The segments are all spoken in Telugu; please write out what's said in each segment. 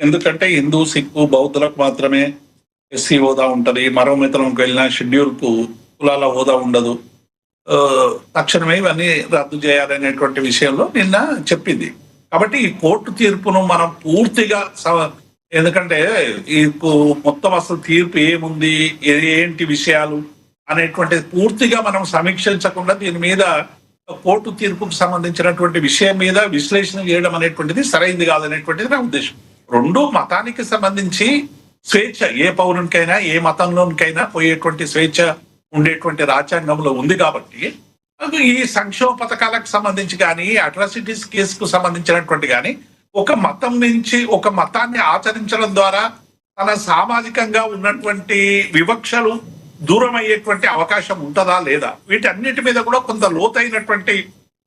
ఎందుకంటే హిందూ, సిక్కు, బౌద్ధులకు మాత్రమే ఎస్సీ హోదా ఉంటది. మరో మిత్రంకి వెళ్ళిన షెడ్యూల్‌కు కులాల హోదా ఉండదు. తక్షణమే ఇవన్నీ రద్దు చేయాలనేటువంటి విషయంలో నిన్న చెప్పింది. కాబట్టి ఈ కోర్టు తీర్పును మనం పూర్తిగా ఎందుకంటే ఈ మొత్తం అసలు తీర్పు ఏముంది, ఏంటి విషయాలు అనేటువంటిది పూర్తిగా మనం సమీక్షించకుండా దీని మీద కోర్టు తీర్పుకు సంబంధించినటువంటి విషయం మీద విశ్లేషణ చేయడం అనేటువంటిది సరైంది కాదనేటువంటిది నా ఉద్దేశం. రెండు మతానికి సంబంధించి స్వేచ్ఛ ఏ పౌరునికైనా ఏ మతంలోనికైనా పోయేటువంటి స్వేచ్ఛ ఉండేటువంటి రాజ్యాంగంలో ఉంది కాబట్టి ఈ సంక్షేమ పథకాలకు సంబంధించి కానీ అట్రాసిటీస్ కేసుకు సంబంధించినటువంటి కానీ ఒక మతం నుంచి ఒక మతాన్ని ఆచరించడం ద్వారా తన సామాజికంగా ఉన్నటువంటి వివక్షలు దూరం అయ్యేటువంటి అవకాశం ఉంటుందా లేదా, వీటన్నిటి మీద కూడా కొంత లోతైనటువంటి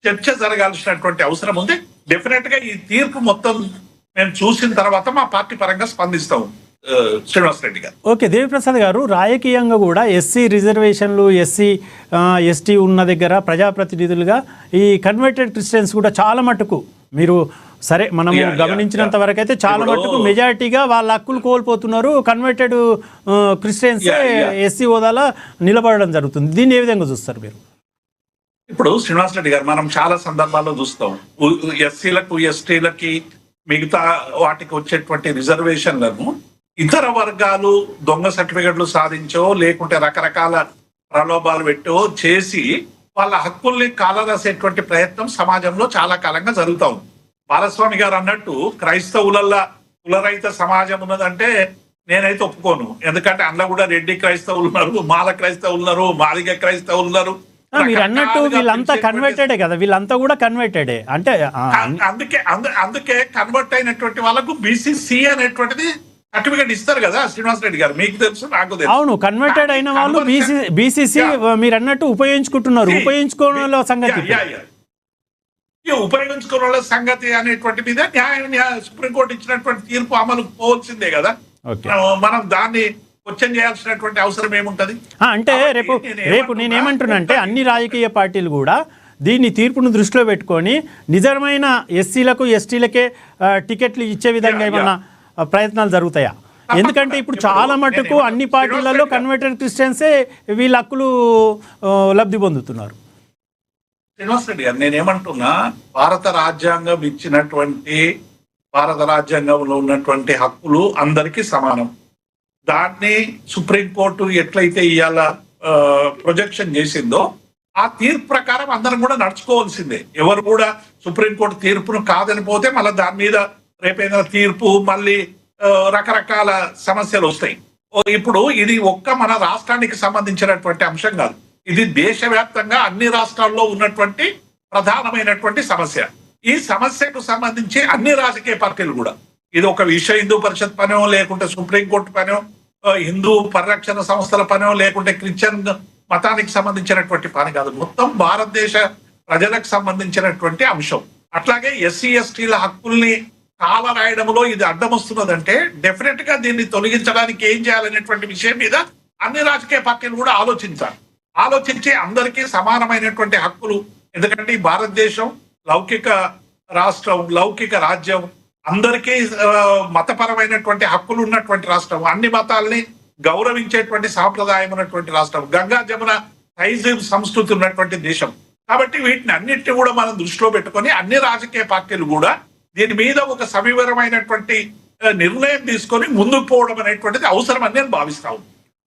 చర్చ జరగాల్సినటువంటి అవసరం ఉంది. డెఫినెట్ గా ఈ తీర్పు మొత్తం మేము చూసిన తర్వాత మా పార్టీ పరంగా స్పందిస్తాం. శ్రీనివాస్ రెడ్డి గారు. ఓకే, దేవిప్రసాద్ గారు, రాజకీయంగా కూడా ఎస్సీ రిజర్వేషన్లు, ఎస్సీ ఎస్టీ ఉన్న దగ్గర ప్రజాప్రతినిధులుగా ఈ కన్వర్టెడ్ క్రిస్టియన్స్ కూడా చాలా మటుకు మీరు సరే మనము గమనించినంత వరకు అయితే చాలా మటుకు మెజారిటీగా వాళ్ళ హక్కులు కోల్పోతున్నారు. కన్వర్టెడ్ క్రిస్టియన్స్ ఎస్సీ హోదాలో నిలబడడం జరుగుతుంది. దీన్ని ఏ విధంగా చూస్తారు మీరు? ఇప్పుడు శ్రీనివాస్ రెడ్డి గారు, మనం చాలా సందర్భాల్లో చూస్తాం ఎస్సీలకు, ఎస్టీలకి, మిగతా వాటికి వచ్చేటువంటి రిజర్వేషన్లను ఇతర వర్గాలు దొంగ సర్టిఫికెట్లు సాధించో లేకుంటే రకరకాల ప్రలోభాలు పెట్టో చేసి వాళ్ళ హక్కుల్ని కాలరాసేటువంటి ప్రయత్నం సమాజంలో చాలా కాలంగా జరుగుతా ఉంది. బాలస్వామి గారు అన్నట్టు క్రైస్తవులల్లా కులరహిత సమాజం ఉన్నదంటే నేనైతే ఒప్పుకోను. ఎందుకంటే అందులో కూడా రెడ్డి క్రైస్తవులు ఉన్నారు, మాల క్రైస్తవులు ఉన్నారు, మాదిగ క్రైస్తవులు ఉన్నారు. మీరు అన్నట్టు వీళ్ళంతా కన్వర్టెడే కదా, వీళ్ళంతా కూడా కన్వర్టెడే. అంటే అందుకే కన్వర్ట్ అయినటువంటి వాళ్ళకు బీసీసీ అనేటువంటిది సర్టిఫికేట్ ఇస్తారు కదా శ్రీనివాస్ రెడ్డి గారు, మీకు తెలుసు నాకు తెలుసు. అవును, కన్వర్టెడ్ అయిన వాళ్ళు బీసీసీ మీరు అన్నట్టు ఉపయోగించుకుంటున్నారు. ఉపయోగించుకోవడం సంగతి ఉపయోగించుకోవడం సంగతి అనేటువంటి మీద సుప్రీంకోర్టు ఇచ్చినటువంటి తీర్పు అమలు పోవాల్సిందే కదా. మనం దాన్ని క్వశ్చన్ చేయాల్సినటువంటి అవసరం ఏముంటది? అంటే రేపు నేనేమంటున్నా అంటే అన్ని రాజకీయ పార్టీలు కూడా దీన్ని తీర్పును దృష్టిలో పెట్టుకొని నిజమైన ఎస్సీలకు, ఎస్టీలకే టికెట్లు ఇచ్చే విధంగా ఏమన్నా ప్రయత్నాలు జరుగుతాయా? ఎందుకంటే ఇప్పుడు చాలా మటుకు అన్ని పార్టీలలో కన్వర్టెడ్ క్రిస్టియన్సే వీళ్ళ హక్కులు లబ్ధి పొందుతున్నారు. శ్రీనివాస్ రెడ్డి గారు, నేనేమంటున్నా, భారత రాజ్యాంగం ఇచ్చినటువంటి, భారత రాజ్యాంగంలో ఉన్నటువంటి హక్కులు అందరికీ సమానం. దాన్ని సుప్రీంకోర్టు ఎట్లయితే ఇవాళ ప్రొజెక్షన్ చేసిందో ఆ తీర్పు ప్రకారం అందరం కూడా నడుచుకోవాల్సిందే. ఎవరు కూడా సుప్రీంకోర్టు తీర్పును కాదని పోతే మళ్ళీ దాని మీద రేపైనా తీర్పు మళ్ళీ రకరకాల సమస్యలు వస్తాయి. ఇప్పుడు ఇది ఒక్క మన రాష్ట్రానికి సంబంధించినటువంటి అంశం కాదు, ఇది దేశవ్యాప్తంగా అన్ని రాష్ట్రాల్లో ఉన్నటువంటి ప్రధానమైనటువంటి సమస్య. ఈ సమస్యకు సంబంధించి అన్ని రాజకీయ పార్టీలు కూడా, ఇది ఒక విశ్వ హిందూ పరిషత్ పనో లేకుంటే సుప్రీంకోర్టు పనో, హిందూ పరిరక్షణ సంస్థల పనో లేకుంటే క్రిస్టియన్ మతానికి సంబంధించినటువంటి పని కాదు, మొత్తం భారతదేశ ప్రజలకు సంబంధించినటువంటి అంశం. అట్లాగే ఎస్సీ ఎస్టీల హక్కుల్ని కాలరాయడంలో ఇది అడ్డం వస్తున్నదంటే డెఫినెట్ గా దీన్ని తొలగించడానికి ఏం చేయాలనేటువంటి విషయం మీద అన్ని రాజకీయ పార్టీలు కూడా ఆలోచించి అందరికీ సమానమైనటువంటి హక్కులు, ఎందుకంటే ఈ భారతదేశం లౌకిక రాష్ట్రం, లౌకిక రాజ్యం, అందరికీ మతపరమైనటువంటి హక్కులు ఉన్నటువంటి రాష్ట్రం, అన్ని మతాల్ని గౌరవించేటువంటి సాంప్రదాయం ఉన్నటువంటి రాష్ట్రం, గంగా జమున తైజీబ్ సంస్కృతి ఉన్నటువంటి దేశం. కాబట్టి వీటిని అన్నిటిని కూడా మనం దృష్టిలో పెట్టుకొని అన్ని రాజకీయ పార్టీలు కూడా దీని మీద ఒక సవివరమైనటువంటి నిర్ణయం తీసుకొని ముందుకు పోవడం అనేటువంటిది అవసరమని నేను భావిస్తాను.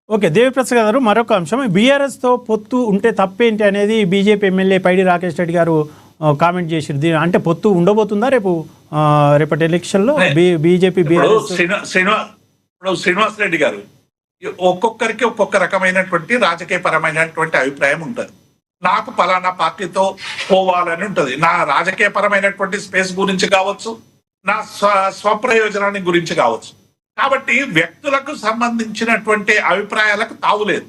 ఓకే, దేవిప్రసాద్ గారు, మరొక అంశం, బీఆర్ఎస్తో పొత్తు ఉంటే తప్పేంటి అనేది బీజేపీ ఎమ్మెల్యే పైడి రాకేష్ రెడ్డి గారు కామెంట్ చేసిరు. అంటే పొత్తు ఉండబోతుందా రేపటి ఎలక్షన్లో బీజేపీ బీఆర్ఎస్? శ్రీనివాస్ రెడ్డి గారు, ఒక్కొక్కరికి ఒక్కొక్క రకమైనటువంటి రాజకీయ పరమైనటువంటి అభిప్రాయం ఉంటుంది. నాకు పలానా పార్టీతో పోవాలని ఉంటుంది, నా రాజకీయ పరమైనటువంటి స్పేస్ గురించి కావచ్చు, నా స్వప్రయోజనాన్ని గురించి కావచ్చు. కాబట్టి వ్యక్తులకు సంబంధించినటువంటి అభిప్రాయాలకు తావులేదు.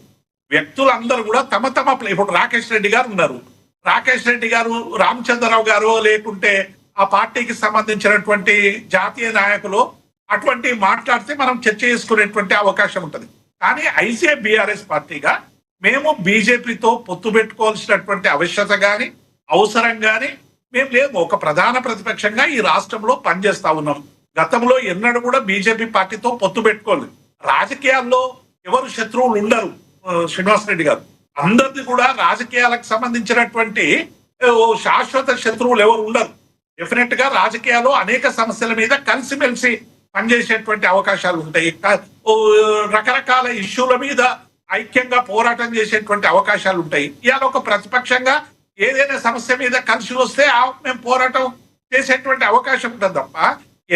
వ్యక్తులందరూ కూడా తమ ఇప్పుడు రాకేష్ రెడ్డి గారు ఉన్నారు, రాకేష్ రెడ్డి గారు, రామచంద్రరావు గారు, లేకుంటే ఆ పార్టీకి సంబంధించినటువంటి జాతీయ నాయకులు అటువంటి మాట్లాడితే మనం చర్చ చేసుకునేటువంటి అవకాశం ఉంటుంది. కానీ ఐసీఐ బీఆర్ఎస్ పార్టీగా మేము బీజేపీతో పొత్తు పెట్టుకోవాల్సినటువంటి ఆవశ్యకత కానీ అవసరం కానీ మేము లేదు. ఒక ప్రధాన ప్రతిపక్షంగా ఈ రాష్ట్రంలో పనిచేస్తా ఉన్నాం. గతంలో ఎన్నడూ కూడా బీజేపీ పార్టీతో పొత్తు పెట్టుకోలేదు. రాజకీయాల్లో ఎవరు శత్రువులు ఉండరు. శ్రీనివాస్ రెడ్డి గారు, అందరిది కూడా రాజకీయాలకు సంబంధించినటువంటి శాశ్వత శత్రువులు ఎవరు ఉండరు. డెఫినెట్ గా రాజకీయాల్లో అనేక సమస్యల మీద కలిసిమెలిసి పనిచేసేటువంటి అవకాశాలు ఉంటాయి. రకరకాల ఇష్యూల మీద ఐక్యంగా పోరాటం చేసేటువంటి అవకాశాలు ఉంటాయి. ఇవాళ ఒక ప్రతిపక్షంగా ఏదైనా సమస్య మీద కలిసి వస్తే మేము పోరాటం చేసేటువంటి అవకాశం ఉంటుంది తప్ప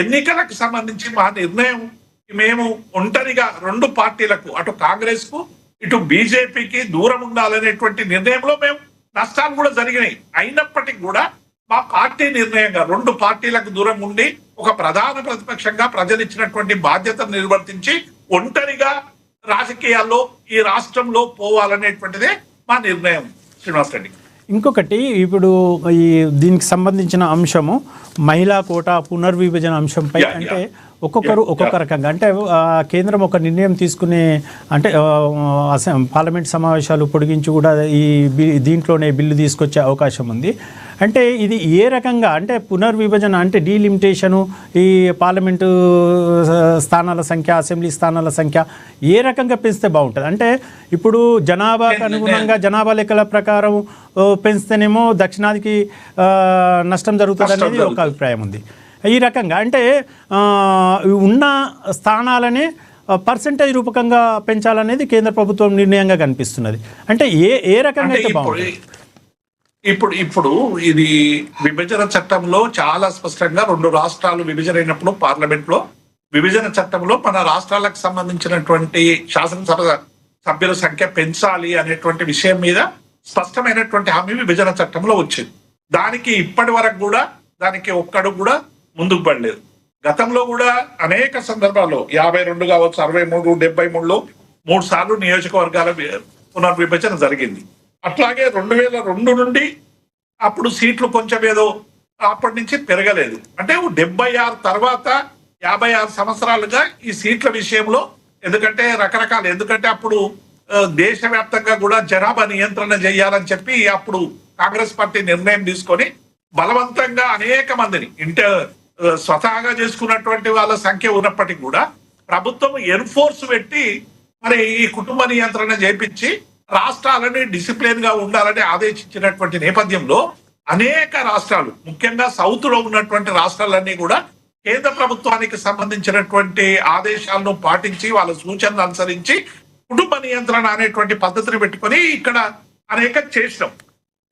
ఎన్నికలకు సంబంధించి మా నిర్ణయం మేము ఒంటరిగా రెండు పార్టీలకు, అటు కాంగ్రెస్ కు ఇటు బీజేపీకి దూరం ఉండాలనేటువంటి నిర్ణయంలో మేము నష్టాలు కూడా జరిగినాయి. అయినప్పటికీ కూడా మా పార్టీ నిర్ణయంగా రెండు పార్టీలకు దూరం ఉండి ఒక ప్రధాన ప్రతిపక్షంగా ప్రజలు ఇచ్చినటువంటి బాధ్యతను నిర్వర్తించి ఒంటరిగా రాజకీయాల్లో ఈ రాష్ట్రంలో పోవాలనేటువంటిదే మా నిర్ణయం. శ్రీనివాస్ రెడ్డి, ఇంకొకటి ఇప్పుడు ఈ దీనికి సంబంధించిన అంశము మహిళా కోటా పునర్విభజన అంశంపై అంటే ఒక్కొక్కరు ఒక్కొక్క రకంగా అంటే కేంద్రం ఒక నిర్ణయం తీసుకునే అంటే పార్లమెంట్ సమావేశాలు పొడిగించి కూడా ఈ దీంట్లోనే బిల్లు తీసుకొచ్చే అవకాశం ఉంది. అంటే ఇది ఏ రకంగా అంటే పునర్విభజన అంటే డీలిమిటేషను ఈ పార్లమెంటు స్థానాల సంఖ్య, అసెంబ్లీ స్థానాల సంఖ్య ఏ రకంగా పెంచితే బాగుంటుంది? అంటే ఇప్పుడు జనాభాకు అనుగుణంగా జనాభా లెక్కల ప్రకారం పెంచితేనేమో దక్షిణాదికి నష్టం జరుగుతుంది అనేది ఒక అభిప్రాయం ఉంది. ఈ రకంగా అంటే ఉన్న స్థానాలనే పర్సెంటేజ్ రూపకంగా పెంచాలనేది కేంద్ర ప్రభుత్వం నిర్ణయంగా కనిపిస్తున్నది. అంటే ఏ రకంగా అయితే బాగుంటుంది? ఇప్పుడు ఇది విభజన చట్టంలో చాలా స్పష్టంగా రెండు రాష్ట్రాలు విభజన అయినప్పుడు పార్లమెంట్ లో విభజన చట్టంలో మన రాష్ట్రాలకు సంబంధించినటువంటి శాసనసభ సభ్యుల సంఖ్య పెంచాలి అనేటువంటి విషయం మీద స్పష్టమైనటువంటి హామీ విభజన చట్టంలో వచ్చింది. దానికి ఇప్పటి వరకు కూడా దానికి ఒక్కడు కూడా ముందుకు పడలేదు. గతంలో కూడా అనేక సందర్భాల్లో 52 కావచ్చు, 63, 73లో 3 సార్లు నియోజకవర్గాల పునర్విభజన జరిగింది. అట్లాగే 2002 నుండి అప్పుడు సీట్లు కొంచెం ఏదో అప్పటి నుంచి పెరగలేదు. అంటే 76 తర్వాత 56 సంవత్సరాలుగా ఈ సీట్ల విషయంలో ఎందుకంటే అప్పుడు దేశవ్యాప్తంగా కూడా జనాభా నియంత్రణ చేయాలని చెప్పి అప్పుడు కాంగ్రెస్ పార్టీ నిర్ణయం తీసుకొని బలవంతంగా అనేక మందిని స్వతహాగా చేసుకున్నటువంటి వాళ్ళ సంఖ్య ఉన్నప్పటికీ కూడా ప్రభుత్వం ఎన్ఫోర్స్ పెట్టి మరి ఈ కుటుంబ నియంత్రణ చేపించి రాష్ట్రాలని డిసిప్లిన్ గా ఉండాలని ఆదేశించినటువంటి నేపథ్యంలో అనేక రాష్ట్రాలు, ముఖ్యంగా సౌత్ లో ఉన్నటువంటి రాష్ట్రాలన్నీ కూడా కేంద్ర ప్రభుత్వానికి సంబంధించినటువంటి ఆదేశాలను పాటించి వాళ్ళ సూచనలు అనుసరించి కుటుంబ నియంత్రణ అనేటువంటి పద్ధతిని పెట్టుకొని ఇక్కడ అనేక చేసినాం.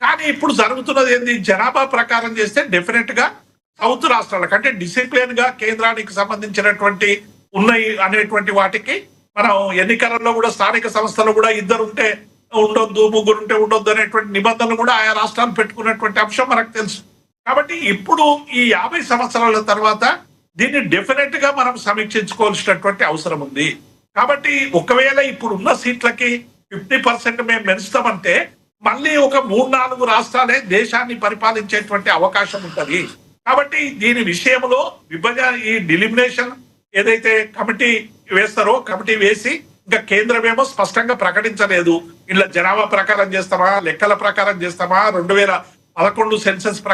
కానీ ఇప్పుడు జరుగుతున్నది ఏంది? జనాభా ప్రకారం చేస్తే డెఫినెట్ గా సౌత్ రాష్ట్రాలకు అంటే డిసిప్లిన్ గా కేంద్రానికి సంబంధించినటువంటి ఉన్నాయి అనేటువంటి వాటికి మనం ఎన్నికలలో కూడా స్థానిక సంస్థలు కూడా 2 ఉంటే ఉండొద్దు, 3 ఉంటే ఉండొద్దు అనేటువంటి నిబంధనలు కూడా ఆయా రాష్ట్రాలు పెట్టుకున్నటువంటి అంశం మనకు తెలుసు. కాబట్టి ఇప్పుడు ఈ 50 సంవత్సరాల తర్వాత దీన్ని డెఫినెట్ గా మనం సమీక్షించుకోవాల్సినటువంటి అవసరం ఉంది. కాబట్టి ఒకవేళ ఇప్పుడు ఉన్న సీట్లకి 50% మేము పెంచుతామంటే మళ్ళీ ఒక 3-4 రాష్ట్రాలే దేశాన్ని పరిపాలించేటువంటి అవకాశం ఉంటుంది. కాబట్టి దీని విషయంలో ఈ డిలిమినేషన్ ఏదైతే కమిటీ వేస్తారో కమిటీ వేసి ఇంకా కేంద్రం ఏమో స్పష్టంగా ప్రకటించలేదు. ఇలా జనాభా ప్రకారం చేస్తామా, లెక్కల ప్రకారం చేస్తామా, 2011 సెన్సస్ ప్రకారం